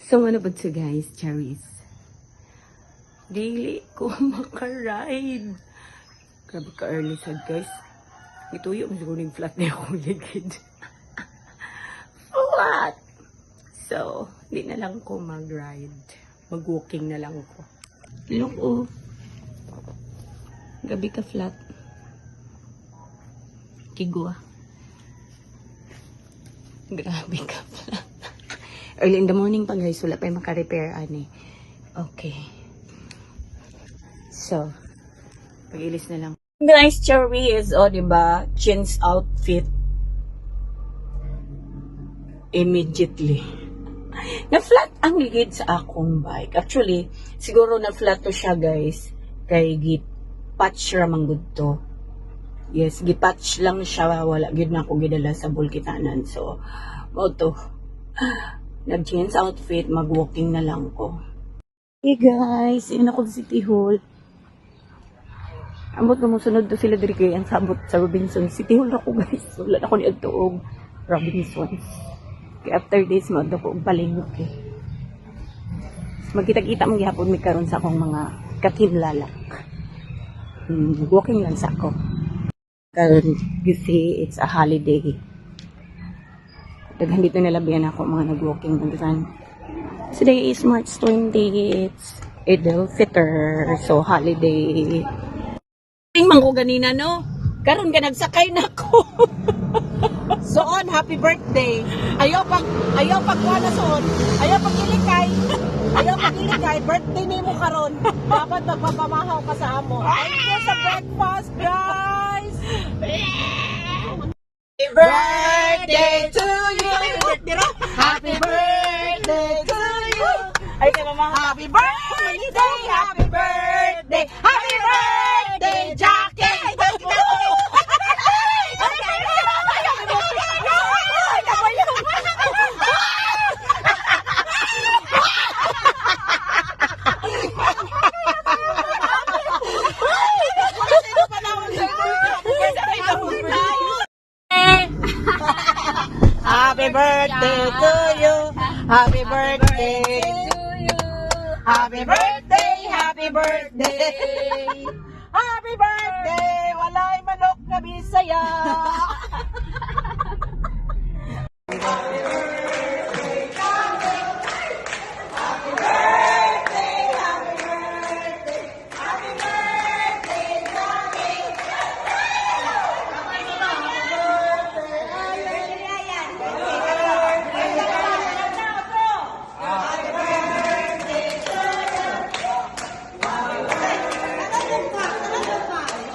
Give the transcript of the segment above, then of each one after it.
So, ano ba ito guys, cherries? Dili ko makaride. Grabe ka early sad guys. Ituyo mo siguro yung flat na akong ligid. What? So, di na lang ko mag-ride. Mag-walking na lang ko. Look oh. Gabi ka flat. Kigwa. Grabe ka flat. Early in the morning pa guys, wala pa yung maka-repair ani. Okay. So, pag-ilis na lang. Guys, cherries, oh, diba? Jeans outfit. Immediately. Na-flat ang ligid sa akong bike. Actually, siguro na-flat to siya guys. Kay gipatch ramang good to. Yes, gipatch lang siya. Wala, gid na ako gidala sa bulkitanan. So, mo to. Nag-jeans outfit, mag-walking na lang ko. Hey guys, yun ako sa City Hall. Ambot na mo sunod to sila diri kay ang sabot sa Robinson City Hall ako guys. Wala ako ni adtuog Robinson. Kay after this mo ako og palingok eh. Magkita-kita mo gihapon mi karon sa akong mga kakinlalak. Walking lang sa ako. Karon you see it's a holiday. Daghan dito nalabihan ako mga nag-walking nagdan. Today is March 20. It's Eid al-Fitr, so holiday. Tingman ko ganina no. Karon ka nagsakay na ko. Soon, happy birthday. Ayaw pag wala soon. Ayaw pag ilikay. Birthday ni mo karon. Dapat magpapamahaw ka sa amo. Thank you sa breakfast, guys. Happy birthday to you. Happy birthday to you. Ay kay mama. Happy birthday, happy birthday. Happy birthday, Jackie. Happy birthday to you. Happy birthday to you. Happy birthday, happy birthday. Happy birthday. Walay manok na Bisaya.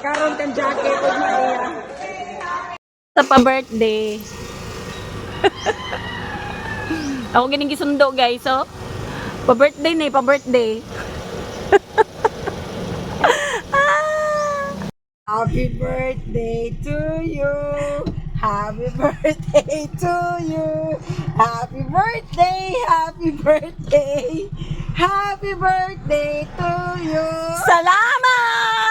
Karon kang jacket ug Maria. Sa pa-birthday. Ako gining gisundo guys, oh. Pa-birthday na, pa-birthday. Happy birthday to you. Happy birthday to you. Happy birthday, happy birthday. Happy birthday to you. Salamat!